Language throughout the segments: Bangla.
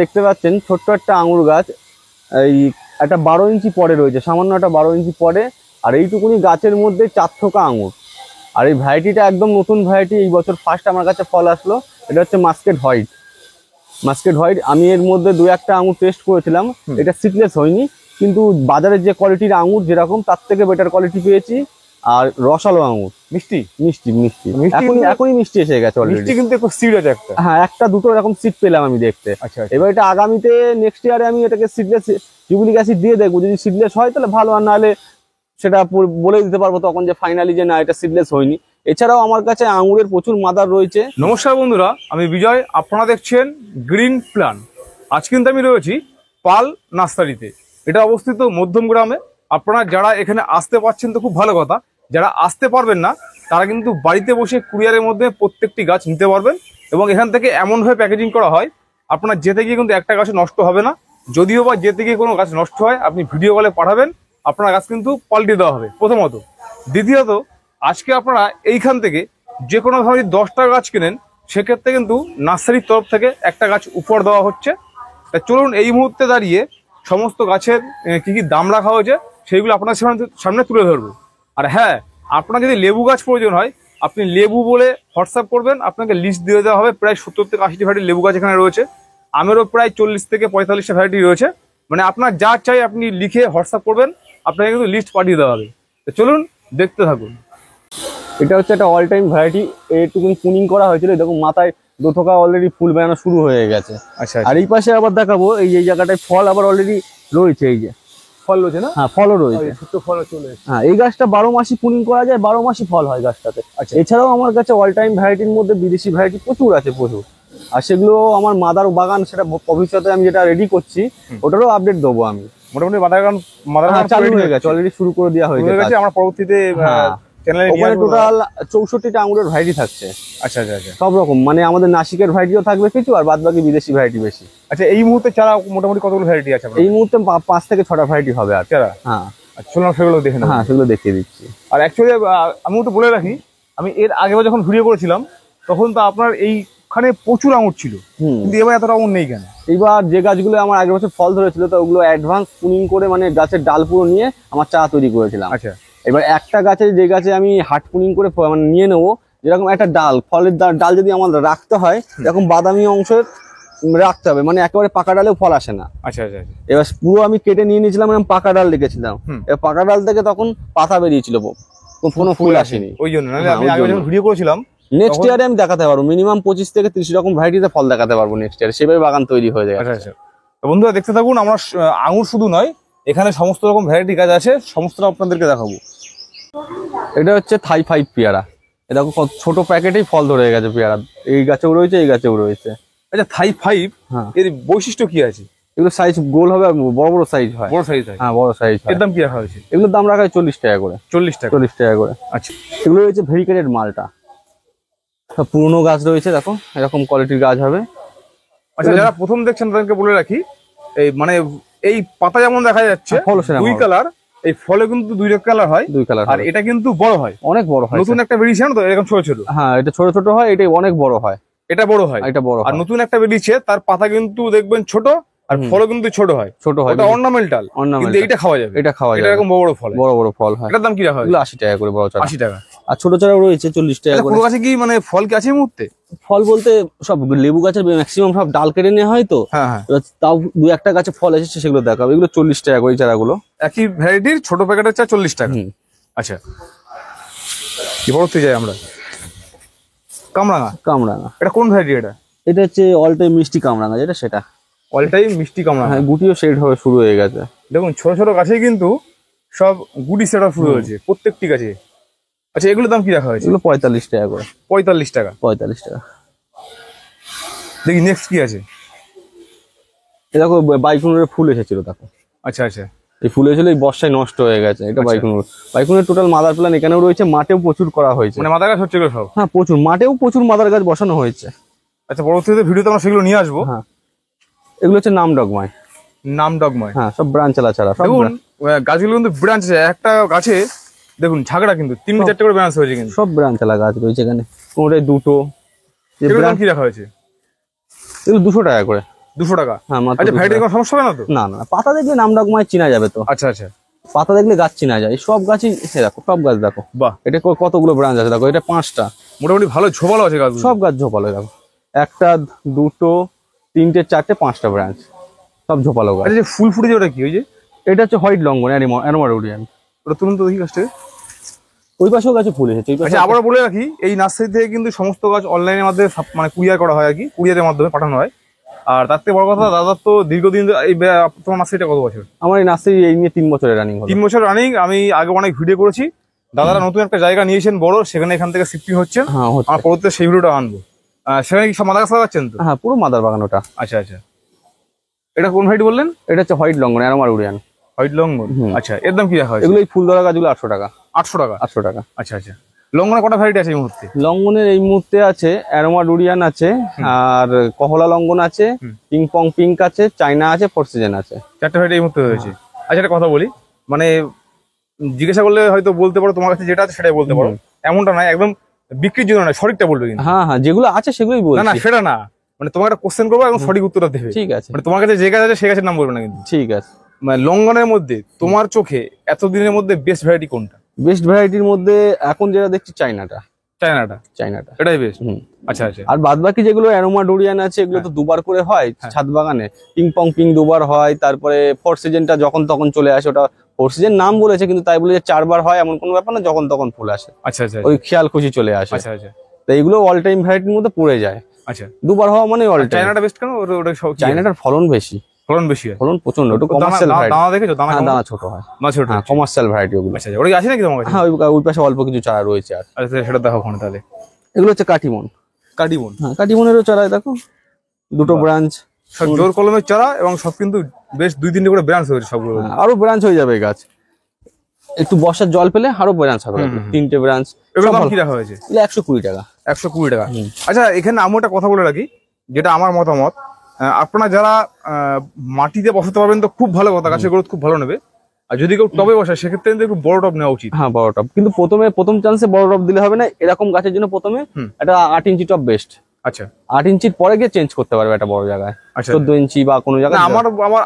দেখতে পাচ্ছেন ছোট্ট একটা আঙুর গাছ, এই একটা 12 ইঞ্চি পরে রয়েছে, সামান্য একটা 12 ইঞ্চি পরে। আর এইটুকুনি গাছের মধ্যে 4 থোকা আঙুর। আর এই ভ্যারাইটিটা একদম নতুন ভ্যারাইটি, এই বছর ফার্স্ট আমার কাছে ফল আসলো। এটা হচ্ছে মাস্কেট হোয়াইট। মাস্কেট হোয়াইট আমি এর মধ্যে 2-1টা আঙুর টেস্ট করেছিলাম, এটা সিকলেস হয়নি, কিন্তু বাজারের যে কোয়ালিটির আঙুর যেরকম তার থেকে বেটার কোয়ালিটি পেয়েছি। আর রসালো আঙুর, মিষ্টি মিষ্টি মিষ্টি, এখনই মিষ্টি এসে গেছে অলরেডি, কিন্তু একটু সিড আছে একটা, হ্যাঁ একটা দুটো এরকম সিড পেলাম আমি দেখতে। আচ্ছা, এবার এটা আগামীতে নেক্সট ইয়ারে আমি এটাকে সিডলেস টিউবিলিক অ্যাসিড দিয়ে দেখবো, যদি সিডলেস হয় তাহলে ভালো, আর নাহলে সেটা বলে দিতে পারবো তখন যে ফাইনালি যে না এটা সিডলেস হয়নি। এছাড়াও আমার কাছে আঙুরের প্রচুর মাদার রয়েছে। নমস্কার বন্ধুরা, আমি বিজয়, আপনারা দেখছেন গ্রিন প্ল্যান। আজ কিন্তু আমি রয়েছি পাল নার্সারিতে। এটা অবস্থিত মধ্যম গ্রামে। আপনারা যারা এখানে আসতে পারছেন তো খুব ভালো কথা, যারা আসতে পারবেন না তারা কিন্তু বাড়িতে বসে কুরিয়ারের মধ্যে প্রত্যেকটি গাছ নিতে পারবেন। এবং এখান থেকে এমনভাবে প্যাকেজিং করা হয় আপনার যেতে গিয়ে কিন্তু একটা গাছ নষ্ট হবে না। যদিও বা যেতে গিয়ে কোনো গাছ নষ্ট হয় আপনি ভিডিও কলে পাঠাবেন, আপনার গাছ কিন্তু পাল্টে দেওয়া হবে প্রথমত। দ্বিতীয়ত, আজকে আপনারা এইখান থেকে যে কোনো ধরনের 10টা গাছ কেনেন, সেক্ষেত্রে কিন্তু নার্সারির তরফ থেকে একটা গাছ উপহার দেওয়া হচ্ছে। তা চলুন এই মুহূর্তে দাঁড়িয়ে সমস্ত গাছের কি কি দাম রাখা হয়েছে সেইগুলো আপনার সামনে তুলে ধরবো। আর হ্যাঁ, আপনার যদি লেবু গাছ প্রয়োজন হয় আপনি লেবু বলে হোয়াটসঅ্যাপ করবেন, আপনাকে লিস্ট দিয়ে দেওয়া হবে। প্রায় 70 থেকে 80টি ভ্যারাইটি লেবু গাছ এখানে রয়েছে। আমেরও প্রায় 40 থেকে 45টা ভ্যারাইটি রয়েছে। মানে আপনার যা চাই আপনি লিখে হোয়াটসঅ্যাপ করবেন, আপনাকে কিন্তু লিস্ট পাঠিয়ে দেওয়া হবে। তো চলুন দেখতে থাকুন। এটা হচ্ছে একটা অল টাইম ভ্যারাইটি, এইটুকুন পুনিং করা হয়েছিল, দেখুন মাথায় 2 থোকা অলরেডি ফুল বেরানো শুরু হয়ে গেছে। আচ্ছা, আর এই পাশে আবার দেখাবো, এই জায়গাটায় ফল আবার অলরেডি রয়েছে, এই যে ফল রয়েছে না? হ্যাঁ, ফলও রয়েছে, ছোট্ট ফলও চলে এসেছে। হ্যাঁ এই গাছটা 12 মাসই পুনিং করা যায়, 12 মাসই ফল হয় গাছটাতে। আচ্ছা, এছাড়াও আমার কাছে অল টাইম ভ্যারাইটির মধ্যে বিদেশি ভ্যারাইটি প্রচুর আছে, প্রচুর। আর সেগুলো আমার মাদার বাগান, সেটা ভবিষ্যতে আমি যেটা রেডি করছি ওটারও আপডেট দেবো আমি। মোটামুটি মাদার চালু হয়ে গেছে, অলরেডি শুরু করে দেওয়া হয়ে গেছে। আমরা পরবর্তীতে টোটাল 64টা আঙুরের ভ্যারাইটি থাকছে। আচ্ছা আচ্ছা আচ্ছা, সব রকম, মানে আমাদের নাসিকের ভ্যারাইটিও থাকবে কিছু, আর বাদ বাকি বিদেশি ভ্যারাইটি বেশি। আচ্ছা, এই মুহূর্তে চারা মোটামুটি কতগুলো ভ্যারাইটি আছে? এই মুহূর্তে 5 থেকে 6টা ভ্যারাইটি হবে আর চারা। হ্যাঁ, শুনলাম সেগুলো দেখে নেব। হ্যাঁ, সেগুলো দেখিয়ে দিচ্ছি। আর অ্যাকচুয়ালি আমি একটু বলে রাখি, আমি এর আগেবার যখন ভিডিও করেছিলাম তখন তো আপনার এইখানে প্রচুর আঙুর ছিল, কিন্তু এবার এতটা আঙুর নেই কেন? এইবার যে গাছগুলো আমার আগের বছর ফল ধরেছিল তো ওগুলো অ্যাডভান্স পুনিং করে, মানে গাছের ডাল পুরো নিয়ে আমার চারা তৈরি করেছিলাম। আচ্ছা, এবার একটা গাছে, যে গাছে আমি হাট পুনিং করে মানে নিয়ে নেবো, যেরকম একটা ডাল, ফলের ডাল যদি আমার রাখতে হয় এরকম বাদামি অংশের রাখতে হবে, মানে একেবারে পাকা ডালেও ফল আসে না। আচ্ছা আচ্ছা, এবার পুরো আমি কেটে নিয়ে নিয়েছিলাম, মানে পাকা ডাল রেখেছিলাম। এবার পাকা ডাল থেকে তখন পাতা বেরিয়েছিল, কোনো ফুল আসেনি, ওই জন্য। আমি আগে যখন ভিডিও করেছিলাম, নেক্সট ইয়ারে আমি দেখাতে পারবো মিনিমাম 25 থেকে 30 রকম ভ্যারাইটিতে ফল দেখাতে পারবো নেক্সট ইয়ারে, সেভাবে বাগান তৈরি হয়ে যায়। আচ্ছা আচ্ছা, তো বন্ধুরা দেখতে থাকুন। আমরা আঙুর শুধু নয়, এখানে সমস্ত রকম ভ্যারাইটি গাছ আছে, সমস্তটা আপনাদেরকে দেখাবো। এটা হচ্ছে থাই 5 পেয়ারা। এটা ছোট প্যাকেটেই ফল ধরে গেছে পেয়ারা, এই গাছেও রয়েছে, এই গাছেও রয়েছে। আচ্ছা, থাই 5 এর বৈশিষ্ট্য কি আছে? এগুলো সাইজ গোল হবে, বড় বড় সাইজ হয়। বড় সাইজ হয়? হ্যাঁ, বড় সাইজ হয়। এর দাম কি রাখা হয়েছে? এগুলোর দাম রাখা হয় 40 টাকা করে। 40 টাকা? 40 টাকা করে। আচ্ছা, এগুলো রয়েছে ভেরিকেটেড মালটা, সব পুরনো গাছ রয়েছে, দেখো এরকম কোয়ালিটির গাছ হবে। আচ্ছা, যারা প্রথম দেখছেন তাদেরকে বলে রাখি, এই মানে এই পাতা যেমন দেখা যাচ্ছে 2 কালার, এই ফলে কিন্তু 2 কালার হয়, 2 কালার। আর এটা কিন্তু বড় হয়, অনেক বড় হয়। নতুন একটা বেরিয়েছে তো এরকম ছোট ছোট। হ্যাঁ, এটা ছোট ছোট হয়, এটা অনেক বড় হয়। এটা বড় হয়, এটা বড়। আর নতুন একটা বেরিয়েছে তার পাতা কিন্তু দেখবেন ছোট, আর ফলও কিন্তু ছোট হয়। ছোট হয়, এটা অর্নামেন্টাল, কিন্তু এটা খাওয়া যাবে। এটা খাওয়া যাবে, এটা এরকম বড় বড় ফল, বড় বড় ফল হয়। এটার দাম কি রাখা হয়? 80 টাকা করে বড় চারা। 80 টাকা। আর ছোট চারাও রয়েছে 40 টাকা করে। পুরো গাছে কি মানে ফল কি আছে এই মুহূর্তে? ফল বলতে সব লেবু গাছের ম্যাক্সিমাম সব ডাল কেটে নেওয়া হয় তো। হ্যাঁ, তাও 2-1টা গাছে ফল এসেছে, সেগুলো দেখাবো। এগুলো 40 টাকা করে চারাগুলো, একই ভ্যারাইটির ছোট প্যাকেটের চা 40 টাকা। আচ্ছা, এবারতে যাই আমরা কামরাঙা। কামরাঙা এটা কোন ভ্যারাইটি? এটা হচ্ছে অল টাইম মিষ্টি কামরাঙা, যেটা সেটা অল টাইম মিষ্টি কামরাঙা। হ্যাঁ, গুটিও শেড হয়ে শুরু হয়ে গেছে। দেখুন ছোট ছোট গাছে কিন্তু সব গুটি সেট শুরু হয়েছে প্রত্যেকটি গাছে। আচ্ছা, এগুলোর দাম কি রাখা হয়েছে? এগুলো 45 টাকা করে। 45 টাকা? 45 টাকা। দেখি নেক্সট কি আছে। দেখো বাইকুনের ফুল এসেছিল, দেখো। আচ্ছা আচ্ছা, এই ফুল এসেছিল, এই বর্ষায় নষ্ট হয়ে গেছে। এটা বাইকুনের টোটাল মাদার প্ল্যান এখানেও রয়েছে, মাঠেও প্রচুর করা হয়েছে। মানে মাদার গাছ হচ্ছে এগুলো সব? হ্যাঁ, প্রচুর, মাঠেও প্রচুর মাদার গাছ বসানো হয়েছে। আচ্ছা, পরবর্তীতে ভিডিওতে আমরা সেগুলো নিয়ে আসবো। হ্যাঁ, এগুলো হচ্ছে নাম ডগমায়। নাম ডগমায়? হ্যাঁ, সব ব্রাঞ্চ ছাড়া। দেখুন গাছগুলো কিন্তু ব্রাঞ্চ আছে, একটা গাছে দেখুন ঝাগড়া কিন্তু 3-4টে করে ব্রাঞ্চ হয়েছে, কিন্তু সব ব্রাঞ্চ গাছ রয়েছে এখানে, কোনটায় দুটো। এগুলোর দাম কি রাখা হয়েছে? এগুলো 200 টাকা করে। 200 টাকা। হ্যাঁ মাত্র আচ্ছা 200 ভ্যারাইটি টাকা। কোনো সমস্যা হবে না তো? না না, পাতা দেখলে নাম ডাকমায় চেনা যাবে তো। আচ্ছা আচ্ছা, পাতা দেখলে গাছ চেনা যায়, সব গাছই দেখো, সব গাছ দেখো। বাহ, এটা কতগুলো ব্রাঞ্চ আছে দেখো, এটা 5টা। মোটামুটি ভালো ঝোপালো আছে গাছগুলো। সব গাছ ঝোপালো দেখো, 1টা 2টো 3টে 4টে 5টা ব্রাঞ্চ, সব ঝোপালো গাছ। আচ্ছা যে ফুল ফুটেছে ওটা কি? ওই যে এটা হচ্ছে হোয়াইট লঙ্ঘন অ্যানোমারোডিয়ান। ওটা তুলুন তো দেখি গাছটা। ওই পাশেও গাছে ফুল এসেছে, ওই পাশে। আচ্ছা আবার বলে রাখি, এই নার্সারি থেকে কিন্তু সমস্ত গাছ অনলাইনের মাধ্যমে মানে কুরিয়ার করা হয় আর কি, কুরিয়ারের মাধ্যমে পাঠানো হয়। আর তার থেকে বড় কথা, দাদার তো দীর্ঘদিন এই তোমার নার্সারিটা কত বছর? আমার এই নার্সারি এই নিয়ে 3 বছরের রানিং হলো। 3 বছর রানিং। আমি আগে অনেক ভিডিও করেছি, দাদারা নতুন একটা জায়গা নিয়েছেন বড়, সেখানে এখান থেকে শিফটিং হচ্ছে। হ্যাঁ হচ্ছে। আমার পরবর্তীতে সেই ভিডিওটা আনবো। সেখানে কি সব মাদা গাছ লাগাচ্ছেন তো? হ্যাঁ পুরো মাদার বাগান ওটা। আচ্ছা আচ্ছা, এটা কোন ভ্যারাইটি বললেন? এটা হচ্ছে হোয়াইট লঙ্ঘন অ্যানোমারোডিয়ান। হোয়াইট লঙ্ঘন। আচ্ছা, এর দাম কি রাখা হয়েছে? এগুলো এই ফুল ধরা গাছগুলো 800 টাকা। 800 টাকা। 800 টাকা। আচ্ছা আচ্ছা, লঙ্ঘনে কটা ভ্যারাইটি আছে এই মুহূর্তে? লঙ্ঘনের এই মুহূর্তে আছে অ্যানোমারোডিয়ান আছে, আর কহলা লঙ্ঘন আছে, পিংপং পিঙ্ক আছে, চাইনা আছে, ফোর সিজন আছে। 4টে ভ্যারাইটি এই মুহূর্তে হয়েছে। আচ্ছা একটা কথা বলি, মানে জিজ্ঞাসা করলে হয়তো বলতে পারো, তোমার কাছে যেটা আছে সেটাই বলতে পারো, এমনটা নয় একদম বিক্রির জন্য নয়, সঠিকটা বলবে কিন্তু। হ্যাঁ হ্যাঁ, যেগুলো আছে সেগুলোই না না বলছি। সেটা না, মানে তোমার একটা কোশ্চেন করবো এবং সঠিক উত্তরটা দেবে। ঠিক আছে, মানে তোমার কাছে যে গাছ আছে সে গাছের নাম বলবে না কিন্তু। ঠিক আছে। মানে লঙ্ঘনের মধ্যে তোমার চোখে এতদিনের মধ্যে বেস্ট ভ্যারাইটি কোনটা? বেস্ট ভ্যারাইটির মধ্যে এখন যেটা দেখছি চাইনাটা। চায়নাটা। চাইনাটা এটাই বেস্ট। হুম। আচ্ছা আচ্ছা। আর বাদ বাকি যেগুলো অ্যানোমারোডিয়ান আছে এগুলো তো দুবার করে হয় ছাদ বাগানে। পিংপং পিঙ্ক দুবার হয়, তারপরে ফোর সিজনটা যখন তখন চলে আসে, ওটা ফোর সিজন নাম বলেছে কিন্তু তাই বলে যে 4বার হয় এমন কোনো ব্যাপার না, যখন তখন ফুল আসে, আচ্ছা আচ্ছা। ওই খেয়াল খুশি চলে আসে। আচ্ছা আচ্ছা তো এগুলো অল টাইম ভ্যারাইটির মধ্যে পড়ে যায়। আচ্ছা, দুবার হওয়া মানে অল টাইম। চায়নাটা বেস্ট কেন? ওটা সব চাইনাটার ফলন বেশি, ফলন বেশি হয়, ফলন প্রচন্ড, একটু কমার্শিয়াল ভ্যারাইটি। দানা দেখেছো? দানা হ্যাঁ কেমন? দানা ছোট হয়, না ছোট। হ্যাঁ কমার্শিয়াল ভ্যারাইটি ওগুলো। আচ্ছা আচ্ছা, ওটা কি আছে নাকি তোমার কাছে? হ্যাঁ ওই পাশে অল্প কিছু চারা রয়েছে। আর আচ্ছা সেটা দেখো ওখানে তাহলে। এগুলো হচ্ছে কাটিমন। কাটিমন। হ্যাঁ কাটিমনেরও চারা দেখো, দুটো ব্রাঞ্চ, সব জোর কলমের চারা এবং সব কিন্তু বেশ 2-3টে করে ব্রাঞ্চ হয়েছে সবগুলো। আরো ব্রাঞ্চ হয়ে যাবে গাছ, একটু বর্ষার জল পেলে আরো ব্রাঞ্চ হবে, 3টে ব্রাঞ্চ। এগুলো দাম কি রাখা হয়েছে? 120 টাকা। 120 টাকা। আচ্ছা এখানে আমি একটা কথা বলে রাখি, যেটা আমার মতামত, আপনারা যারা মাটিতে বসাতে পারবেন তো খুব ভালো কথা, গাছের গ্রোথ খুব ভালো নেবে। আর যদি কেউ টবে বসায় সেক্ষেত্রে কিন্তু একটু বড় টব নেওয়া উচিত। হ্যাঁ বড় টব, কিন্তু প্রথম চান্সে বড় টব দিলে হবে না, এরকম গাছের জন্য প্রথমে একটা 8 ইঞ্চি টব বেস্ট। আচ্ছা 8 ইঞ্চির পরে গিয়ে চেঞ্জ করতে পারবে একটা বড় জায়গায়, আচ্ছা 14 ইঞ্চি বা কোনো জায়গায়।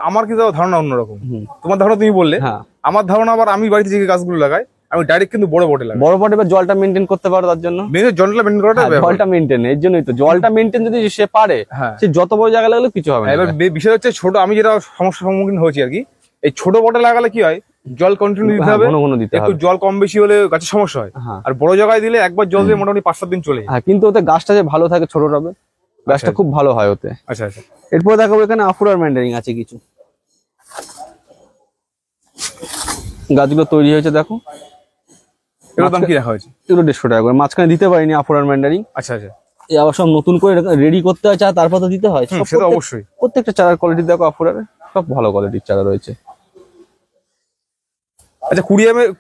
আমার কিন্তু ধারণা অন্যরকম, তোমার ধারণা তুমি বললে। হ্যাঁ আমার ধারণা আবার, আমি বাড়িতে যে গাছগুলো লাগাই আমি ডাইরেক্ট কিন্তু বড় বটে লাগাই। বড় পটে জলটা মেনটেন করতে পারো তার জন্য। জলটা মেনটেন করাটা জলটা মেনটেন, এর জন্যই তো জলটা মেনটেন যদি সে পারে, হ্যাঁ সে যত বড় জায়গা লাগালে কিছু হবে না। এবার বিষয় হচ্ছে ছোট, আমি যেটা সমস্যার সম্মুখীন হয়েছি আর কি, এই ছোট বটে লাগালে কি হয়, জল কন্টিনিউ দিতে হবে, ঘন ঘন দিতে একটু হবে। জল কম বেশি হলে গাছের সমস্যা হয়। হ্যাঁ আর বড় জায়গায় দিলে একবার জল দিয়ে মোটামুটি 5-7 দিন চলে যায়। হ্যাঁ, কিন্তু ওতে গাছটা যে ভালো থাকে ছোট টবে, গাছটা খুব ভালো হয় ওতে। আচ্ছা আচ্ছা। এরপর দেখো এখানে আফুরার ম্যান্ডারিং আছে কিছু, গাছগুলো তৈরি হয়েছে দেখো। এগুলোর দাম কি রাখা হয়েছে? এগুলো 150 টাকা করে। মাঝখানে দিতে পারিনি আফুরার ম্যান্ডারিং। আচ্ছা আচ্ছা। এই আবার সব নতুন করে রেডি করতে হয়, তারপর তো দিতে হয়। সব সেটা অবশ্যই। প্রত্যেকটা চারার কোয়ালিটি দেখো, আফুরার সব ভালো কোয়ালিটির চারা রয়েছে। আচ্ছা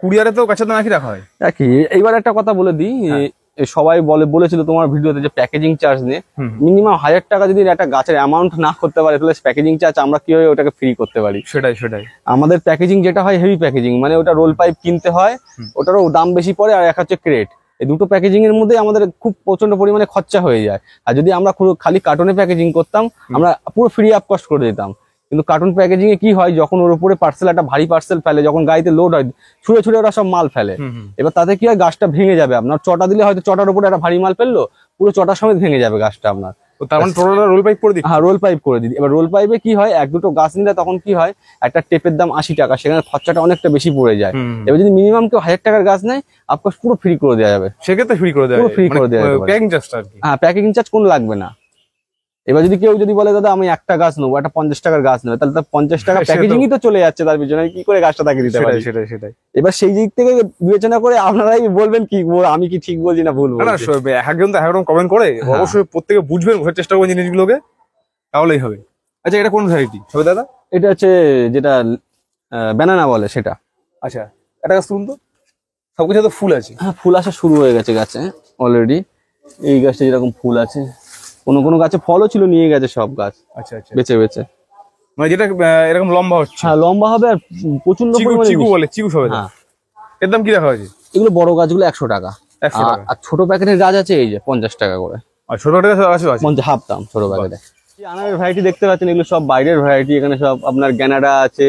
কুরিয়ারে তো গাছের দাম একই রাখা হয়? একই। এইবার একটা কথা বলে দিই, সবাই বলেছিল তোমার ভিডিওতে যে প্যাকেজিং চার্জ নিয়ে, মিনিমাম 1000 টাকা যদি একটা গাছের অ্যামাউন্ট না করতে পারে তাহলে প্যাকেজিং চার্জ আমরা কিভাবে ওটাকে ফ্রি করতে পারি। সেটাই সেটাই। আমাদের প্যাকেজিং যেটা হয় হেভি প্যাকেজিং, মানে ওটা রোল পাইপ কিনতে হয়, ওটারও দাম বেশি পড়ে, আর এক হচ্ছে ক্রেট। এই দুটো প্যাকেজিং এর মধ্যে আমাদের খুব প্রচন্ড পরিমাণে খরচা হয়ে যায়। আর যদি আমরা খালি কার্টুনে প্যাকেজিং করতাম, আমরা পুরো ফ্রি অফ কস্ট করে দিতাম। কিন্তু কার্টুন প্যাকেজিং এ কি হয়, যখন ওর উপরে পার্সেল, একটা ভারী পার্সেল ফেলে, যখন গাড়িতে লোড হয়, ছুঁড়ে ছুঁড়ে ওরা সব মাল ফেলে। এবার তাতে কি হয়, গাছটা ভেঙে যাবে। আপনার চটা দিলে হয়তো চটার উপরে একটা ভারী মাল ফেললো, পুরো চটার সমেত ভেঙে যাবে গাছটা আপনার। তার মানে টোটাল রোল পাইপ করে দিই? হ্যাঁ রোল পাইপ করে দিই। এবার রোল পাইপে কি হয়, 1-2টো গাছ নিলে তখন কি হয়, একটা টেপের দাম 80 টাকা, সেখানে খরচাটা অনেকটা বেশি পড়ে যায়। এবার যদি মিনিমাম কেউ 1000 টাকার গাছ নেয়, অফকোর্স পুরো ফ্রি করে দেওয়া যাবে। সেক্ষেত্রে ফ্রি করে দেওয়া পুরো ফ্রি করে দেওয়া যাবে, প্যাকিং চার্জটা আর কি। হ্যাঁ প্যাকেজিং চার্জ কোনো লাগবে না। এবার যদি কেউ বলে দাদা আমি একটা গাছ নেবো, একটা 50 টাকার গাছ নেবে, তাহলে তার 50 টাকা প্যাকেজিংই তো চলে যাচ্ছে তার পিছনে, কি করে গাছটা তাকে দিতে পারি। সেটাই সেটাই। এবার সেই দিক থেকে বিবেচনা করে আপনারাই বলবেন কি আমি কি ঠিক বলছি না ভুল বলছি। না একজন তো একরকম কমেন্ট করে, অবশ্যই প্রত্যেকে বুঝবেন, বোঝার চেষ্টা করবেন জিনিসগুলোকে, তাহলেই হবে। আচ্ছা এটা কোন ভ্যারাইটি হবে দাদা? এটা হচ্ছে যেটা ব্যানানা বলে সেটা। আচ্ছা এটা গাছ তুলুন তো, সবকিছু তো ফুল আছে। হ্যাঁ ফুল আসা শুরু হয়ে গেছে গাছে অলরেডি। এই গাছটা যেরকম ফুল আছে, কোনো গাছে ফলও ছিল, নিয়ে গেছে সব গাছ। আচ্ছা আচ্ছা। বেছে বেছে, মানে যেটা এরকম লম্বা হচ্ছে। হ্যাঁ লম্বা হবে, আর প্রচন্ড পরিমাণে চিকু বলে, চিকু হবে। হ্যাঁ এর দাম কি রাখা হয়েছে? এগুলো বড় গাছগুলো 100 টাকা, 100 টাকা। আর ছোট প্যাকেটের গাছ আছে এই যে 50 টাকা করে। আর ছোট গাছ আছে 50 হাফ দাম ছোট প্যাকেটে। এই আনারের ভ্যারাইটি দেখতে পাচ্ছেন, এগুলো সব বাইরের ভ্যারাইটি। এখানে সব আপনার গ্যানাডা আছে,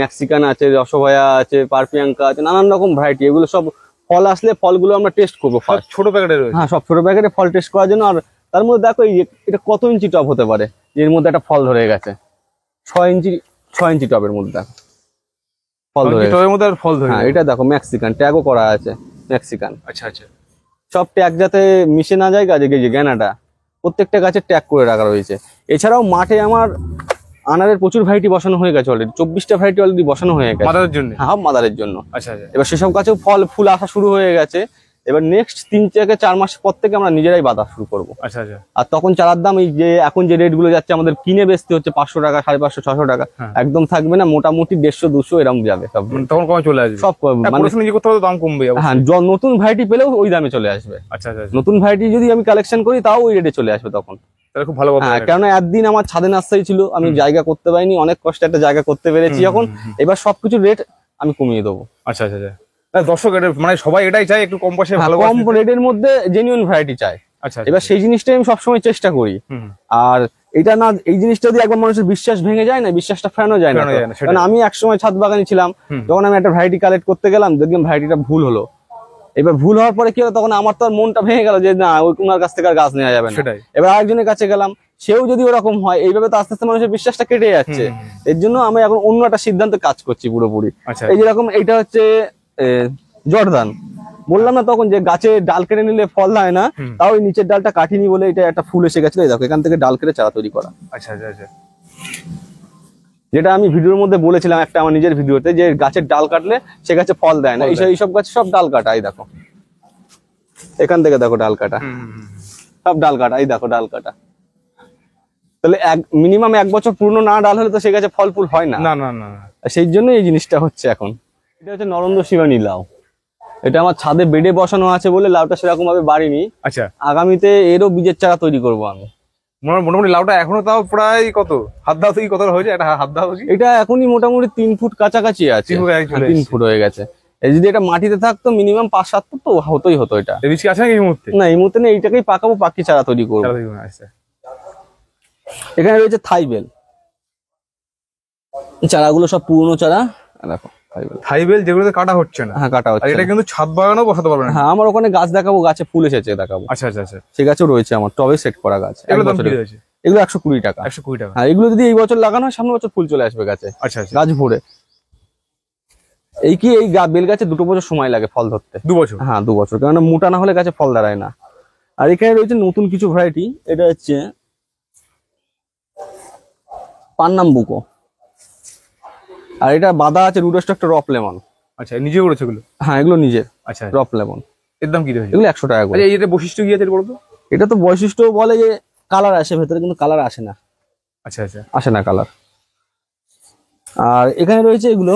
মেক্সিকান আছে, রসভায়া আছে, পারপিয়াঙ্কা আছে, নানান রকম ভ্যারাইটি। এগুলো সব ফল আসলে ফলগুলো আমরা টেস্ট করবো ফার্স্ট। ছোট প্যাকেটে রয়েছে? হ্যাঁ, সব ছোট প্যাকেটে ফল টেস্ট করার জন্য। আর তার মধ্যে দেখো এটা কত ইঞ্চি টপ হতে পারে, এর মধ্যে একটা ফল ধরে গেছে 6 ইঞ্চি টপের মধ্যে দেখো ফল ধরে গেছে। টবের মধ্যে আর ফল ধরে? হ্যাঁ, এটা দেখো মেক্সিকান, ট্যাগও করা আছে মেক্সিকান। আচ্ছা আচ্ছা। সব ট্যাগ যাতে মিশে না যায় গাছে, যে গ্যানাডা প্রত্যেকটা গাছে ট্যাগ করে রাখা রয়েছে। এছাড়াও মাঠে আমার আনারের প্রচুর ভ্যারাইটি বসানো হয়ে গেছে অলরেডি, 24টা ভ্যারাইটি অলরেডি বসানো হয়ে গেছে মাদারের জন্য। হ্যাঁ, মাদারের জন্য। আচ্ছা আচ্ছা। এবার সেসব গাছেও ফুল আসা শুরু হয়ে গেছে। এবার নেক্সট 3 থেকে 4 মাস পর থেকে আমরা নিজেরাই বাঁধা শুরু করবো। আচ্ছা আচ্ছা। আর তখন চারার দাম এই যে এখন যে রেট গুলো যাচ্ছে আমাদের কিনে বেচতে হচ্ছে 500 টাকা, 550, 600 টাকা, একদম থাকবে না, মোটামুটি 150, 200 এরকম যাবে সব। তখন কমে চলে আসবে সব মানে কি করতে হবে, দাম কমবে? হ্যাঁ, নতুন ভ্যারাইটি পেলেও ওই দামে চলে আসবে। আচ্ছা আচ্ছা। নতুন ভ্যারাইটি যদি আমি কালেকশন করি তাও ওই রেটে চলে আসবে তখন। তাহলে খুব ভালো কথা। হ্যাঁ, কারণ একদিন আমার ছাদে নার্সারি ছিল, আমি জায়গা করতে পারিনি, অনেক কষ্টে একটা জায়গা করতে পেরেছি এখন। এবার সবকিছু রেট আমি কমিয়ে দেবো। আচ্ছা আচ্ছা। দর্শক মানে সবাই এটাই চাই, একটু কম পয়সায় ভালো, কম রেটের মধ্যে জেনুইন ভ্যারাইটি চাই। আচ্ছা। এবার সেই জিনিসটাই আমি সবসময় চেষ্টা করি। আর এটা না, এই জিনিসটা যদি একবার মানুষের বিশ্বাস ভেঙে যায় না, বিশ্বাসটা ফেরানো যায় না। কারণ আমি একসময় ছাদ বাগানে ছিলাম, যখন আমি একটা ভ্যারাইটি কালেক্ট করতে গেলাম, দেখলাম ভ্যারাইটিটা ভুল হলো। এবার ভুল হওয়ার পরে কি হলো, তখন আমার তো আর মনটা ভেঙে গেল যে না, ওই কুনার কাছ থেকে আর গাছ নেওয়া যাবে না। এবার আরেকজনের কাছে গেলাম, সেও যদি ওরকম হয়, এইভাবে তো আস্তে আস্তে মানুষের বিশ্বাসটা কেটে যাচ্ছে। এর জন্য আমি এখন অন্য একটা সিদ্ধান্তে কাজ করছি পুরোপুরি। এই যেরকম এইটা হচ্ছে জর্দান, বললাম না তখন যে গাছে ডাল কেটে নিলে ফল হয় না, তাও ওই নিচের ডালটা কাটিনি বলে এটা একটা ফুল এসে গেছিল। এই দেখো, এখান থেকে ডাল কেটে চারা তৈরি করা। আচ্ছা আচ্ছা আচ্ছা। যেটা আমি ভিডিওর মধ্যে বলেছিলাম একটা আমার নিজের ভিডিওতে, যে গাছের ডাল কাটলে সে গাছে ফল দেয় না, এইসব গাছে সব ডাল কাটা। এই দেখো, এখান থেকে দেখো ডাল কাটা, সব ডাল কাটা। এই দেখো ডাল কাটা। তাহলে মিনিমাম 1 বছর পুরনো না ডাল হলে তো সে গাছে ফল ফুল হয় না। না না না। সেই জন্য এই জিনিসটা হচ্ছে এখন। এটা হচ্ছে নরেন্দ্র শিবানী লাউ। এটা আমার ছাদে বেডে বসানো আছে বলে লাউটা সেরকম ভাবে বাড়িনি। আচ্ছা। আগামীতে এরও বীজের চারা তৈরি করবো আমি। মোটামুটি লাউটা এখনো তাও প্রায় কত হাত দাও থেকে কত হয়েছে? এটা হাত দাও কি? এটা এখনই মোটামুটি 3 ফুট কাছাকাছি আছে। 3 ফুট হয়ে গেছে। এই যদি এটা মাটিতে থাকতো মিনিমাম 5-7 ফুট তো হতোই হতো। এটা বীজ কি আছে নাকি এই মুহূর্তে? না, এই মুহূর্তে না, এইটাকেই পাকাবো, পাকি চারা তৈরি করবো। এখানে রয়েছে থাইবেল, চারাগুলো সব পুরনো চারা। দেখো থাইবেল, যেগুলোতে কাটা হচ্ছে না। হ্যাঁ, কাটা হচ্ছে। এটা কিন্তু ছাদ বাগানেও বসাতে পারবেন। হ্যাঁ, আমার ওখানে গাছ দেখাবো, গাছে ফুল এসেছে দেখাবো। আচ্ছা আচ্ছা আচ্ছা। সে গাছও রয়েছে আমার টবে সেট করা গাছ। এগুলো দাম কি রয়েছে? এগুলো 120 টাকা। 120 টাকা। হ্যাঁ, এগুলো যদি এই বছর লাগানো হয়, সামনের বছর ফুল চলে আসবে গাছে। আচ্ছা আচ্ছা। গাছ ভরে। এই বেল গাছে 2 বছর সময় লাগে ফল ধরতে। 2 বছর? হ্যাঁ, 2 বছর, কারণ মোটা না হলে গাছে ফল দাঁড়ায় না। আর এখানে রয়েছে নতুন কিছু ভ্যারাইটি। এটা হচ্ছে পান্নাম্বুকো, আর এটা বাঁধা আছে রুডোস্টক রপ লেমন। আচ্ছা, নিজে করেছে এগুলো? হ্যাঁ, এগুলো নিজের। আচ্ছা, রপ লেমন। এর দাম কি রয়েছে? এগুলো 100 টাকা করে। এটা বৈশিষ্ট্য কি আছে বলতো? এটা তো বৈশিষ্ট্য বলে যে কালার আসে ভেতরে, কিন্তু কালার আসে না। আচ্ছা আচ্ছা, আসে না কালার। আর এখানে রয়েছে এগুলো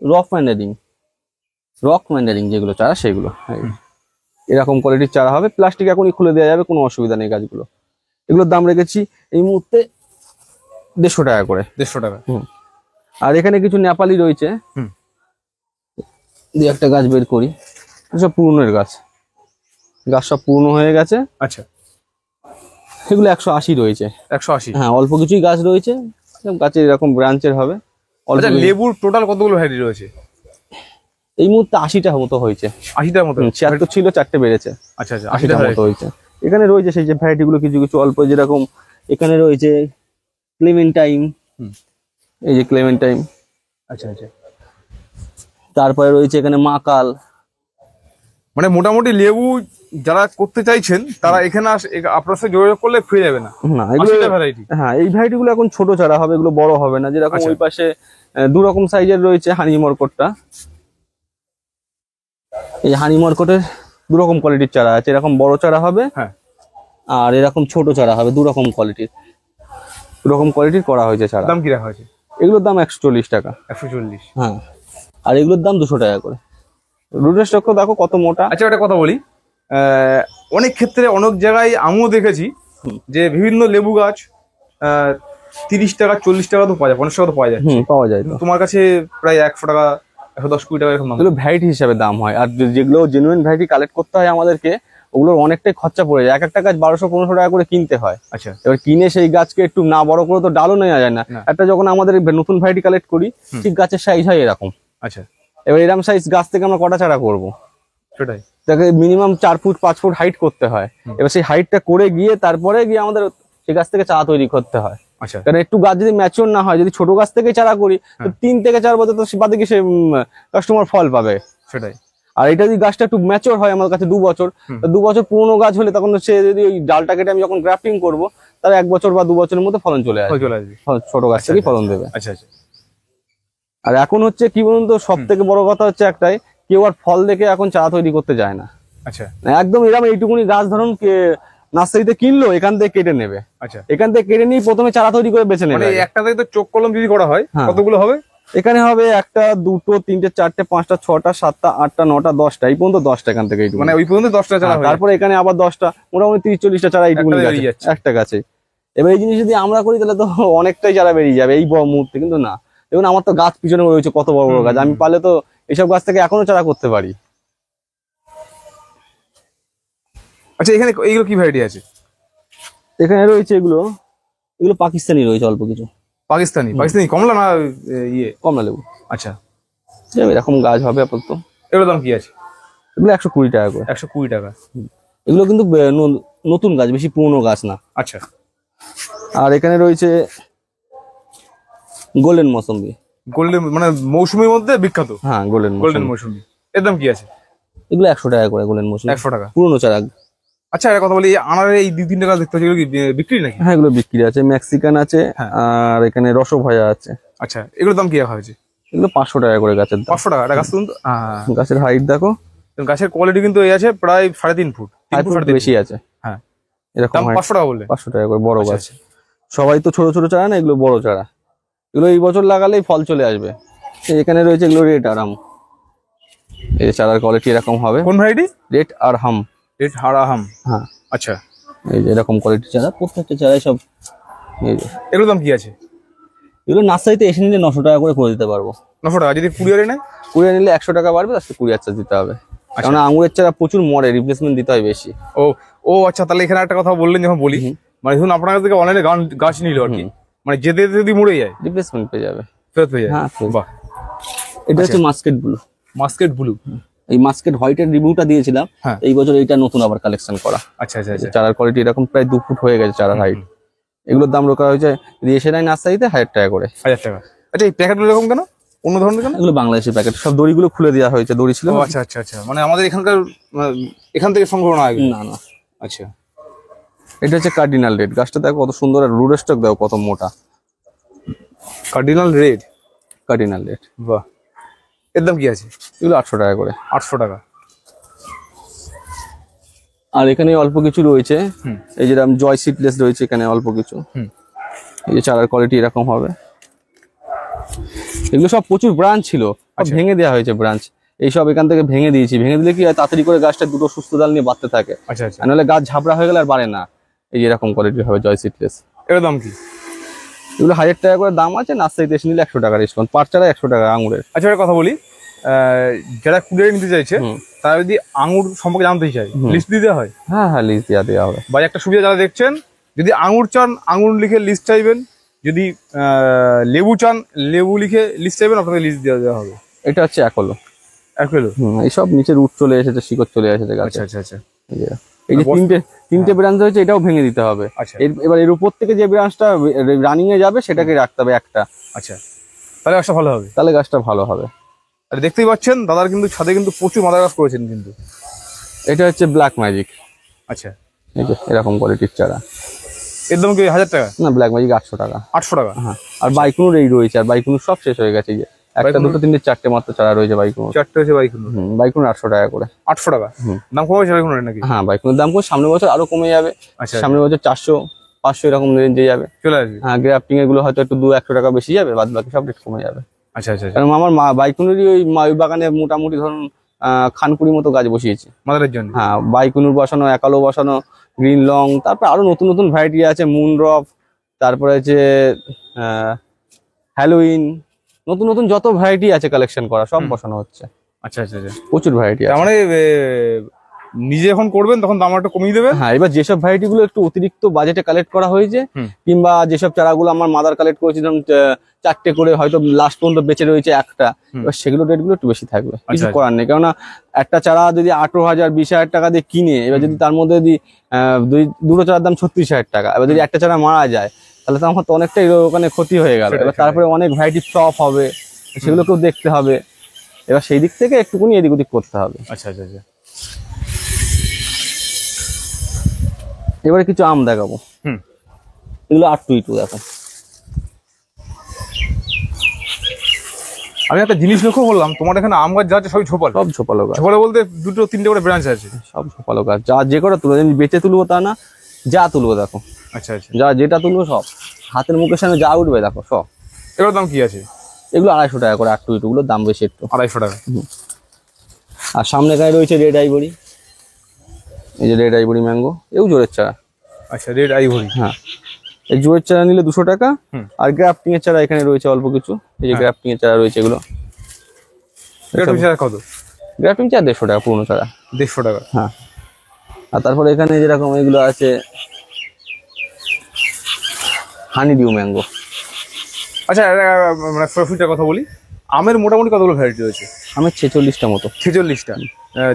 রক ম্যান্ডারিং যেগুলো চারা, সেগুলো এরকম কোয়ালিটির চারা হবে। প্লাস্টিক এখনই খুলে দেওয়া যাবে, কোনো অসুবিধা নেই গাছগুলো। এগুলোর দাম রেখেছি এই মুহূর্তে 150 টাকা করে। 150 টাকা। আর এখানে কিছু নেপালি রয়েছে। দিয়ে একটা গাছ বের করি, সব পুরনোর গাছ সব পুরনো হয়ে গেছে। আচ্ছা, এগুলো 180 রয়েছে। 180? হ্যাঁ, অল্প কিছুই গাছ রয়েছে, গাছের এরকম ব্রাঞ্চের হবে। আচ্ছা, লেবুর টোটাল কতগুলো ভ্যারাইটি রয়েছে? এই মুহূর্তে 80টা মতো হয়েছে। 80টার মতো? 76 ছিল, 4টে বেড়েছে। আচ্ছা আচ্ছা, 80টার মতো হয়েছে। এখানে রয়েছে সেই যে ভ্যারাইটি গুলো কিছু কিছু অল্প, যেরকম এখানে রয়েছে ক্লেমেন্টাইন। এই যে ক্লেমেন্টাইন। আচ্ছা আচ্ছা। তারপরে রয়েছে এখানে মাকাল। মানে মোটামুটি লেবু যারা করতে চাইছেন তারা এখানে আপনার সাথে যোগাযোগ করলে ফ্রি যাবে না? এগুলো ভ্যারাইটি। হ্যাঁ, এই ভ্যারাইটি গুলো এখন ছোট চারা হবে, এগুলো বড় হবে না। যেরকম ওই পাশে 2 রকম সাইজের রয়েছে হানি মরকটটা। এই হানি মরকটের 2 রকম কোয়ালিটির চারা আছে। এরকম বড় চারা হবে, আর এরকম ছোট চারা হবে। 2 রকম কোয়ালিটির, 2 রকম কোয়ালিটির করা হয়েছে চারা। দাম কি রাখা হয়েছে? এগুলোর দাম 140 টাকা। 140? হ্যাঁ, আর এগুলোর দাম 200 টাকা করে। রুটস্টক দেখো কত মোটা। আচ্ছা, একটা কথা বলি, অনেক ক্ষেত্রে অনেক জায়গায় আমিও দেখেছি যে বিভিন্ন লেবু গাছ 30 টাকা 40 টাকা তো পাওয়া যায়, 50 টাকা তো পাওয়া যায়। পাওয়া যায়। তোমার কাছে প্রায় 100 টাকা 110-20 টাকা এরকম দাম। এগুলো ভ্যারাইটি হিসাবে দাম হয়। আর যেগুলো জেনুইন ভ্যারাইটি কালেক্ট করতে হয় আমাদেরকে, ওগুলোর অনেকটাই খরচা পড়ে যায়। এক একটা গাছ 1200-1500 টাকা করে কিনতে হয়। আচ্ছা এবার কিনে সেই গাছকে একটু না বড় করে তো ডালও নেওয়া যায় না। না। একটা যখন আমাদের নতুন ভ্যারাইটি কালেক্ট করি, ঠিক গাছের সাইজ হয় এরকম। আচ্ছা এবার এরকম সাইজ গাছ থেকে আমরা কটা চারা করবো? সেটাই। তাকে মিনিমাম 4 ফুট 5 ফুট হাইট করতে হয়। এবার সেই হাইটটা করে গিয়ে তারপরে গিয়ে আমাদের সেই গাছ থেকে চারা তৈরি করতে হয়। আচ্ছা কারণ একটু গাছ যদি ম্যাচিওর না হয়, যদি ছোট গাছ থেকে চারা করি, তো 3 থেকে 4 বছর তো বাদে কি সে কাস্টমার ফল পাবে। সেটাই। আর এটা যদি গাছটা একটু ম্যাচিওর হয় আমার কাছে 2 বছর, তো 2 বছর পুরনো গাছ হলে তখন সে যদি ওই ডালটা কেটে আমি যখন গ্রাফটিং করবো, তাহলে 1 বছর বা 2 বছরের মধ্যে ফলন চলে আসবে। চলে আসবে, ছোট গাছ থেকেই ফলন দেবে। আচ্ছা আচ্ছা। আর এখন হচ্ছে কি বলুন তো, সব থেকে বড় কথা হচ্ছে একটাই, কেউ আর ফল দেখে এখন চারা তৈরি করতে যায় না। আচ্ছা একদম এরকম এইটুকুনি গাছ ধরুন নার্সারিতে কিনলো, এখান থেকে কেটে নেবে। আচ্ছা, এখান থেকে কেটে নিয়ে প্রথমে চারা তৈরি করে বেছে নেবে। মানে একটা থেকে তো চোখ কলম যদি করা হয় কতগুলো হবে? এখানে হবে 1টা 2টো 3টে 4টে 5টা 6টা 7টা 8টা 9টা 10টা, এই পর্যন্ত 10টা এখান থেকে। মানে ওই পর্যন্ত 10টা চারা হয়। তারপরে এখানে আবার 10টা, মোটামুটি 30-40টা চারা এইটুকুনি একটা গাছে। এবার এই জিনিস যদি আমরা করি তাহলে তো অনেকটাই চারা বেরিয়ে যাবে এই মুহূর্তে, কিন্তু না। দেখুন আমার তো গাছ পিছনে রয়েছে কত বড় বড় গাছ, আমি পারলে তো এইসব গাছ থেকে এখনো চারা করতে পারি। আচ্ছা, এখানে এইগুলো কি ভ্যারাইটি আছে? এখানে রয়েছে এগুলো পাকিস্তানি রয়েছে অল্প কিছু। পাকিস্তানি কমলা না ইয়ে কমলা লেবু। আচ্ছা, এরকম গাছ হবে আপাতত। এগুলোর দাম কি আছে? এগুলো 120 টাকা করে। 120 টাকা। এগুলো কিন্তু নতুন গাছ, বেশি পুরনো গাছ না। আচ্ছা। আর এখানে রয়েছে গোল্ডেন মৌসুমী। গোল্ডেন মানে মৌসুমীর মধ্যে বিখ্যাত। হ্যাঁ, গোল্ডেন মৌসুমী। এর দাম কি আছে? এগুলো 100 টাকা করে গোল্ডেন মৌসুমী। 100 টাকা পুরনো চারা। আচ্ছা, একটা কথা বলি, আনারের এই 2-3 টাকা দেখতে পাচ্ছি, এগুলো কি বিক্রি নাকি? হ্যাঁ, এগুলো বিক্রি আছে। মেক্সিকান আছে, আর এখানে রসভাজা আছে। আচ্ছা, এগুলোর দাম কি রাখা হয়েছে? এগুলো 500 টাকা করে গাছের দাম। 500 টাকা। এটা গাছ কিন্তু গাছের হাইট দেখো, গাছের কোয়ালিটি কিন্তু এই আছে প্রায় 3.5 ফুট, 3 ফুট বেশি আছে। হ্যাঁ, এরকম 500 টাকা বললে। 500 টাকা করে বড় গাছ। সবাই তো ছোট ছোট চারা না, এগুলো বড় চারা। এগুলো এই বছর লাগালেই ফল চলে আসবে। এখানে রয়েছে এগুলো রেড আরাম। এই চারার কোয়ালিটি এরকম হবে। কোন ভ্যারাইটি? রেড আরহাম। রেড আরহাম। হ্যাঁ, আচ্ছা। এই যে এরকম কোয়ালিটি চারা, প্রত্যেকটা চারাই সব। এই যে এগুলোর দাম কি আছে? এগুলো নার্সারিতে এসে নিলে 900 টাকা করে দিতে পারবো। 900 টাকা। যদি কুরিয়ারে নেয়? কুরিয়ার নিলে 100 টাকা বাড়বে, তার সাথে কুরিয়ার চার্জ দিতে হবে। কারণ আঙুরের চারা প্রচুর মরে, রিপ্লেসমেন্ট দিতে হয় বেশি। ও আচ্ছা, তাহলে এখানে একটা কথা বললেন, যখন বলি মানে ধরুন আপনার কাছ থেকে অনলাইনে গাছ নিল আর কি, মানে যেতে যদি মরে যায় রিপ্লেসমেন্ট পেয়ে যাবে, ফেরত পেয়ে যায়। হ্যাঁ, বাহ। এটা হচ্ছে মাস্কেট ব্লু। মাস্কেট ব্লু। এই মাস্কেট হোয়াইটের রিভিউটা দিয়েছিলাম, এই বছর এইটা নতুন আবার কালেকশন করা। আচ্ছা আচ্ছা আচ্ছা। চারার কোয়ালিটি এরকম প্রায় 2 ফুট হয়ে গেছে চারার হাইট। এগুলোর দাম রাখা হয়েছে যদি এসে নেয় নার্সারিতে 1000 টাকা করে। 1000 টাকা। আচ্ছা, এই প্যাকেটগুলো এরকম কেন, অন্য ধরনের কেন? এগুলো বাংলাদেশি প্যাকেট, সব দড়িগুলো খুলে দেওয়া হয়েছে, দড়ি ছিল। আচ্ছা আচ্ছা আচ্ছা, মানে আমাদের এখান থেকে সংগ্রহ না? না না। আচ্ছা, এটা হচ্ছে কার্ডিনাল রেড। গাছটা দেখো কত সুন্দর, আর রুট স্টক দেখো কত মোটা। Cardinal red. কার্ডিনাল রেড, বাহ। এর দাম কি আছে? এগুলো 800 টাকা করে। 800 টাকা। আর এখানে অল্প কিছু রয়েছে, এই যেরকম জয় সিডলেস রয়েছে এখানে অল্প কিছু। এই যে চারার কোয়ালিটি এরকম হবে। এগুলো সব প্রচুর ব্রাঞ্চ ছিল, ভেঙে দেওয়া হয়েছে ব্রাঞ্চ। এইসব এখান থেকে ভেঙে দিয়েছি। ভেঙে দিলে কি হয়, তাড়াতাড়ি করে গাছটা দুটো সুস্থ ডাল নিয়ে বাড়তে থাকে। আচ্ছা আচ্ছা। নাহলে গাছ ঝাপড়া হয়ে গেলে আর বাড়ে না। এই এরকম কোয়ালিটি হবে জয় সিডলেস। এর দাম কি? এগুলো 1000 টাকা করে দাম আছে, নার্সারিতে এসে নিলে 100 টাকা ডিসকাউন্ট। পার চারা 100 টাকা আঙুরের। আচ্ছা, একটা কথা বলি, যারা কুরিয়ারে নিতে চাইছে তারা যদি আঙুর সম্পর্কে জানতে চায়, লিস্ট দিতে হয়? হ্যাঁ হ্যাঁ, লিস্ট দেওয়া হবে। বা একটা সুবিধা যারা দেখছেন, যদি আঙুর চান আঙুর লিখে লিস্ট চাইবেন, যদি লেবু চান লেবু লিখে লিস্ট চাইবেন, আপনাকে লিস্ট দেওয়া হবে। এটা হচ্ছে একলো। একলো। এইসব নিচে রুট চলে এসেছে, শিকড় চলে এসেছে গাছে। আচ্ছা আচ্ছা আচ্ছা। এই যে তিনটে ব্রাঞ্চ হয়েছে, এটাও ভেঙে দিতে হবে। এবার এর উপর থেকে যে ব্রাঞ্চটা রানিং এ যাবে সেটাকে রাখতে হবে একটা। আচ্ছা, তাহলে গাছটা ভালো হবে। তাহলে গাছটা ভালো হবে। আর দেখতেই পাচ্ছেন দাদার কিন্তু ছাদে কিন্তু প্রচুর মাদার গাছ করেছেন কিন্তু। এটা হচ্ছে ব্ল্যাক ম্যাজিক। আচ্ছা, এই যে এরকম কোয়ালিটির চারা। এর দাম কি 1000 টাকা? না, ব্ল্যাক ম্যাজিক 800 টাকা। 800 টাকা। হ্যাঁ, আর বাইকুনুর এই রয়েছে। আর বাইকুনুর সব শেষ হয়ে গেছে। এই যে একটা দুটো তিনটে চারটে মাত্র চারা রয়েছে বাইকুনুর। 4টে হয়েছে বাইকুনুর। বাইকুনুর 800 টাকা করে। 800 টাকা দাম কমে গেছে বাইকুনুর নাকি? হ্যাঁ, বাইকুনুর দাম করে সামনের বছর আরো কমে যাবে। আচ্ছা, সামনের বছর 400-500 এরকম রেঞ্জে যাবে, চলে আসবে। হ্যাঁ, গ্রাফটিং এগুলো হয়তো একটু 200-100 টাকা বেশি যাবে, বাদ বাকি সব রেট কমে যাবে। আচ্ছা আচ্ছা। কারণ আমার বাইকুনুরই ওই বাগানে মোটামুটি ধরুন খানকুড়ি মতো গাছ বসিয়েছি মাদারের জন্য। হ্যাঁ, বাইকুনুর বসানো, একালো বসানো, গ্রিন লং, তারপর আরো নতুন নতুন ভ্যারাইটি আছে, মুন ড্রপ, তারপরে আছে হ্যালোইন, নতুন নতুন যত ভ্যারাইটি আছে কালেকশন করা সব বসানো হচ্ছে। আচ্ছা আচ্ছা আচ্ছা, প্রচুর ভ্যারাইটি আছে। মানে নিজে যখন করবেন তখন দাম একটু কমিয়ে দেবেন। হ্যাঁ, এবার যেসব ভ্যারাইটি গুলো একটু অতিরিক্ত বাজেটে কালেক্ট করা হয়েছে, কিংবা যেসব চারাগুলো আমার মাদার কালেক্ট করেছে, যেমন 4টে করে হয়তো লাস্ট পর্যন্ত বেঁচে রয়েছে একটা, এবার সেগুলো রেট গুলো একটু বেশি থাকবে, কিছু করার নেই। কেননা একটা চারা যদি 18,000 20,000 টাকা দিয়ে কিনে, এবার যদি তার মধ্যে যদি দুটো চারার দাম 36,000 টাকা, এবার যদি একটা চারা মারা যায়, তাহলে তো আমার তো অনেকটাই ওখানে ক্ষতি হয়ে গেল। এবার তারপরে অনেক ভ্যারাইটি ফ্লপ হবে, সেগুলোকেও দেখতে হবে। এবার সেই দিক থেকে একটুকুনি এদিক ওদিক করতে হবে। আচ্ছা আচ্ছা আচ্ছা। এবারে কিছু আম দেখাবো। এগুলো 822 দেখো। আমি একটা জিনিস লক্ষ্য করলাম, তোমার এখানে আম গাছ যা আছে সবই ঝোপালো। সব ঝোপালো গাছ। ঝোপালো বলতে 2-3টে করে ব্রাঞ্চ আছে? সব ঝোপালো গাছ, যা যে কটা তুলবো, বেঁচে তুলবো তা না, যা তুলবো দেখো। আচ্ছা আচ্ছা। যা যেটা তুলবো সব হাতের মুখের সামনে যা উঠবে দেখো সব। এগুলোর দাম কি আছে? এগুলো 250 টাকা করে, 822 গুলোর দাম বেশি একটু। 250 টাকা। আর সামনে গায়ে রয়েছে রেড আইভরি, এই যে রেড আইভরি ম্যাঙ্গো, এও জোরের চারা। আচ্ছা, রেড আইভরি। হ্যাঁ, এই জোরের চারা নিলে 200 টাকা। আর গ্রাফটিং এর চারা এখানে রয়েছে অল্প কিছু, এই যে গ্রাফটিং এর চারা রয়েছে এগুলো। গ্রাফটিং চারা কত? গ্রাফটিং চারা 150 টাকা, পুরোনো চারা 150 টাকা। হ্যাঁ। আর তারপরে এখানে যেরকম এগুলো আছে হানি ডিউ ম্যাঙ্গো। আচ্ছা, মানে প্রফিটের কথা বলি, আমের মোটামুটি কতগুলো ভ্যারাইটি রয়েছে? আমের 46টা মতো। 46টা।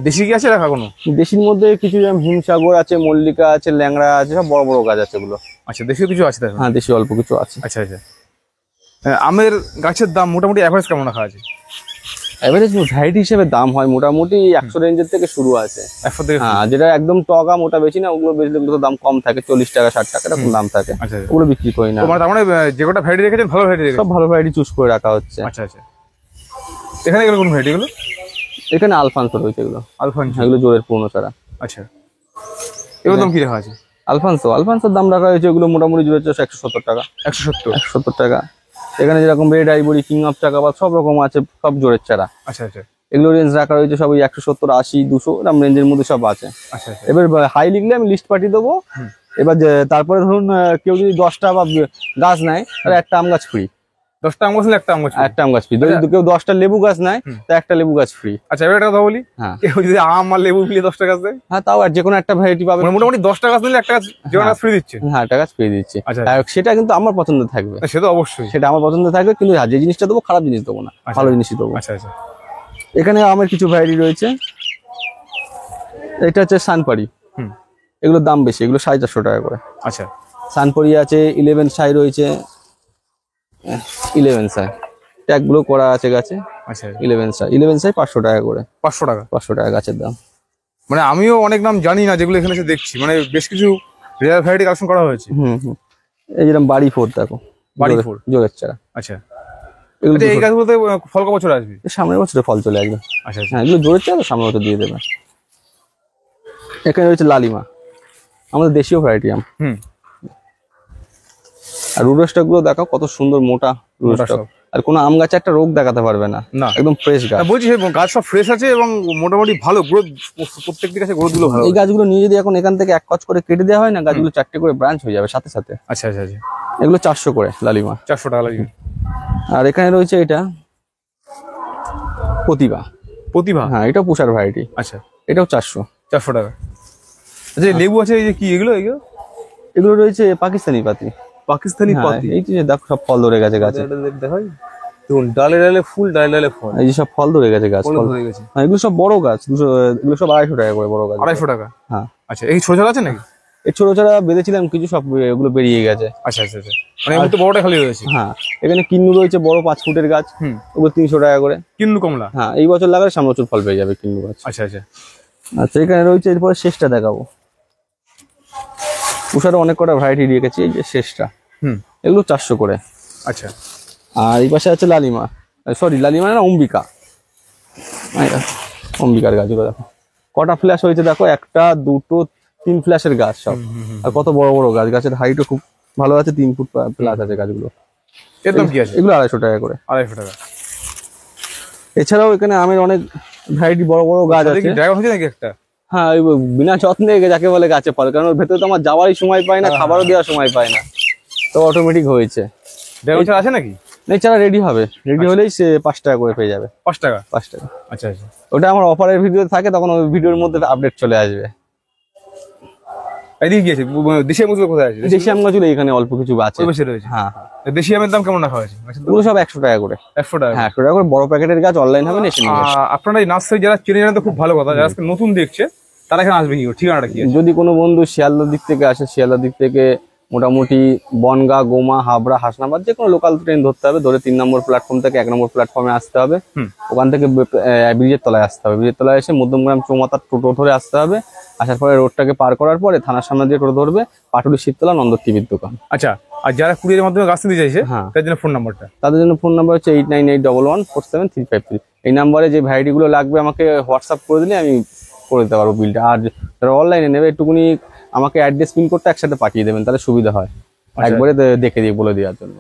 দেশি কি আছে রাখা কোনো? দেশির মধ্যে কিছু যেমন হিমসাগর আছে, মল্লিকা আছে, ল্যাংড়া আছে, সব বড় বড় গাছ আছে এগুলো। আচ্ছা, দেশীয় কিছু আছে দেখো? হ্যাঁ, দেশি অল্প কিছু আছে। আচ্ছা আচ্ছা। আমের গাছের দাম মোটামুটি অ্যাভারেজ কেমন রাখা আছে? এভারেজ ভ্যারাইটি হিসেবে দাম হয় মোটামুটি 100 রেঞ্জের থেকে শুরু আছে। 100 থেকে? হ্যাঁ, যেটা একদম টক আম ওটা বেশি না, ওগুলো বেশি, ওগুলো দাম কম থাকে, 40 টাকা 60 টাকা এরকম দাম থাকে। আচ্ছা, ওগুলো বিক্রি করি না। তার মানে যে কটা ভ্যারাইটি রেখেছেন ভালো ভ্যারাইটি রেখেছেন? সব ভালো ভ্যারাইটি চুজ করে রাখা হচ্ছে। আচ্ছা আচ্ছা। এখানে এগুলো কোন ভ্যারাইটি গুলো? এখানে আলফানসো রয়েছে এগুলো। আলফানসো? এগুলো জোরের পুরনো চারা। আচ্ছা, এগুলোর দাম কি রাখা আছে? আলফানসোর দাম রাখা হয়েছে এগুলো মোটামুটি জোরের চাষ 170 টাকা। 170 টাকা। এখানে যেরকম রেড আইভরি, কিং অফ চাকাবাদ সব রকম আছে, সব জোরের চারা। আচ্ছা আচ্ছা। এগুলো রেঞ্জ রাখা হয়েছে সবই 170, 80, 200 এরকম রেঞ্জের মধ্যে সব আছে। আচ্ছা আচ্ছা। এবার হাই লিখলে আমি লিস্ট পাঠিয়ে দেবো। এবার তারপরে ধরুন কেউ যদি 10টা বা গাছ নেয়, তাহলে একটা আম গাছ ফ্রি। 10টা আম গাছ নিলে একটা আম গাছ? একটা আম গাছ ফ্রি। যদি কেউ 10টা লেবু গাছ নেয়, তা একটা লেবু গাছ ফ্রি। আচ্ছা, এবার একটা কথা বলি, হ্যাঁ, কেউ যদি আম আর লেবু মিলিয়ে 10টা গাছ দেয়? হ্যাঁ, তাও আর যে কোনো একটা ভ্যারাইটি পাবে। মোটামুটি 10টা গাছ নিলে একটা গাছ যে কোনো গাছ ফ্রি দিচ্ছে? হ্যাঁ, একটা গাছ ফ্রি দিচ্ছে। আচ্ছা, সেটা কিন্তু আমার পছন্দ থাকবে। সে তো অবশ্যই, সেটা আমার পছন্দ থাকবে, কিন্তু যে জিনিসটা দেবো খারাপ জিনিস দেবো না, ভালো জিনিসই দেবো। আচ্ছা আচ্ছা। এখানে আমের কিছু ভ্যারাইটি রয়েছে। এটা হচ্ছে সানপারি। এগুলোর দাম বেশি, এগুলো 450 টাকা করে। আচ্ছা, সানপারি আছে, 11 সাই রয়েছে, 11 সাই ট্যাগগুলো করা আছে গাছে। আচ্ছা, 11 সাই 500 টাকা করে। 500 টাকা? 500 টাকা গাছের দাম। মানে আমিও অনেক নাম জানি না, যেগুলো এখানে এসে দেখছি, মানে বেশ কিছু রেয়ার ভ্যারাইটি কালেকশন করা হয়েছে। এই যেরকম বাড়ি 4 দেখো, বাড়ি 4 জোরের চারা। আচ্ছা, এই গাছগুলোতে ফল কত বছর আসবে? সামনের বছরে ফল চলে আসবে। আচ্ছা, হ্যাঁ, এগুলো জোরের চারা, সামনের বছর দিয়ে দেবে। এখানে রয়েছে লালিমা, আমাদের দেশীয় ভ্যারাইটি আম। আর রুডস্টক গুলো দেখো কত সুন্দর মোটা রুডস্টক। আর কোনো আম গাছে একটা রোগ দেখাতে পারবে না, একদম ফ্রেশ গাছ। বলছি গাছ সব ফ্রেশ আছে এবং মোটামুটি ভালো গ্রোথ, প্রত্যেকটি গাছে গ্রোথ গুলো ভালো। এই গাছগুলো নিয়ে যদি এখন এখান থেকে এক কচ করে কেটে দেওয়া হয় না, গাছগুলো 4টে করে ব্রাঞ্চ হয়ে যাবে সাথে সাথে। আচ্ছা আচ্ছা আচ্ছা। এগুলো 400 করে লালিমা। 400 টাকা লালিমা। আর এখানে রয়েছে এটা প্রতিভা। হ্যাঁ, এটা পুষার ভ্যারাইটি। আচ্ছা, এটাও 400 টাকা। আচ্ছা, লেবু আছে, এই যে কি এগুলো? এগুলো রয়েছে পাকিস্তানি পাতি। এই যে দেখো সব ফল ধরে গেছে গাছে, দেখাই দেখুন, ডালে ডালে ফুল, ডালে ডালে ফল। এই যে সব ফল ধরে গেছে গাছ, ফল ধরে গেছে। হ্যাঁ, এগুলো সব বড় গাছ, 200, এগুলো সব 250 টাকা করে বড় গাছ। 250 টাকা? হ্যাঁ। আচ্ছা, এই ছোট ছোট আছে নাকি? এই ছোট ছোট বেঁধেছিলাম কিছু, সব এগুলো বেরিয়ে গেছে। আচ্ছা আচ্ছা আচ্ছা। মানে এমনি তো বড়টা খালি রয়েছে? হ্যাঁ, এখানে কিন্নু রয়েছে বড় 5 ফুটের গাছ, ওগুলো 300 টাকা করে। কিন্নু কমলা? হ্যাঁ, এই বছর লাগালে সামনে বছর ফল পেয়ে যাবে কিন্নু গাছ। আচ্ছা আচ্ছা আচ্ছা। এখানে রয়েছে, এরপরে শেষটা দেখাবো। পুষারও অনেক কটা ভ্যারাইটি রেখেছি, এই যে শেষটা, এগুলো 400 করে। আচ্ছা। আর এই পাশে আছে লালিমা, লালিমা না, অম্বিকার গাছগুলো দেখো কটা ফ্ল্যাশ হয়েছে, দেখো 1, 2, 3 ফ্ল্যাশের গাছ সব। আর কত বড় বড় গাছ, গাছের হাইটও খুব ভালো আছে, 3 ফুট প্লাস আছে গাছগুলো। এর দাম কি আছে? এগুলো 250 টাকা করে। 250 টাকা। এছাড়াও এখানে আমের অনেক ভ্যারাইটি বড় বড় গাছ আছে। ড্রাগন হচ্ছে নাকি একটা? হ্যাঁ, ওই বিনা যত্নে যাকে বলে গাছে ফল, কারণ ওর ভেতরে তো আমার যাওয়ারই সময় পায় না, খাবারও দেওয়ার সময় পায় না, তো অটোমেটিক হয়েছে। ড্রাগন চারা আছে নাকি? এছাড়া রেডি হবে, রেডি হলেই সে 5 টাকা করে পেয়ে যাবে। 5 টাকা? 5 টাকা। আচ্ছা আচ্ছা। ওটা আমার অফারের ভিডিও থাকে, তখন ওই ভিডিওর মধ্যে আপডেট চলে আসবে। এদিকে গিয়েছে দেশি আমগুলো কোথায় আছে? দেশি আম গাছগুলো এখানে অল্প কিছু আছে। ওই পাশে রয়েছে। হ্যাঁ, দেশি আমের দাম কেমন রাখা হয়েছে? ওগুলো সব 100 টাকা করে। 100 টাকা? হ্যাঁ, 100 টাকা করে। বড় প্যাকেটের গাছ অনলাইন হবে, এসে নিয়ে যাবে। আপনারা এই নার্সারি যারা চেনে জানেন তো খুব ভালো কথা, যারা আজকে নতুন দেখছে তারা এখানে আসবে কি করে? ঠিকানাটা কি আছে? যদি কোনো বন্ধু শিয়ালদার দিক থেকে আসে, শিয়ালদার দিক থেকে মোটামুটি বনগা, গোমা, হাবড়া, হাসনাবাদ যে কোনো লোকাল ট্রেন ধরতে হবে। ধরে 3 নম্বর প্ল্যাটফর্ম থেকে 1 নম্বর প্ল্যাটফর্মে আসতে হবে। ওখান থেকে ব্রিজের তলায় আসতে হবে। ব্রিজের তলায় এসে মধ্যমগ্রাম চৌমাথার টোটো ধরে আসতে হবে। আসার পরে রোডটাকে পার করার পরে থানার সামনে দিয়ে টোটো ধরবে, পাটুলি শিবতলা নন্দর টিভির দোকান। আচ্ছা, আর যারা কুরিয়ারের মাধ্যমে গাছ নিতে চাইছে হ্যাঁ, তার জন্য ফোন নাম্বারটা? তাদের জন্য ফোন নাম্বার হচ্ছে 8981147353। এই নাম্বারে যে ভ্যারাইটিগুলো লাগবে আমাকে হোয়াটসঅ্যাপ করে দিলে আমি করে দিতে পারবো বিলটা। আর যারা অনলাইনে নেবে একটুকুনি আমাকে অ্যাড্রেস পিন করতে একসাথে পাঠিয়ে দেবেন, তাহলে সুবিধা হয়, একবারে দেখে দিয়ে বলে দেওয়ার জন্য।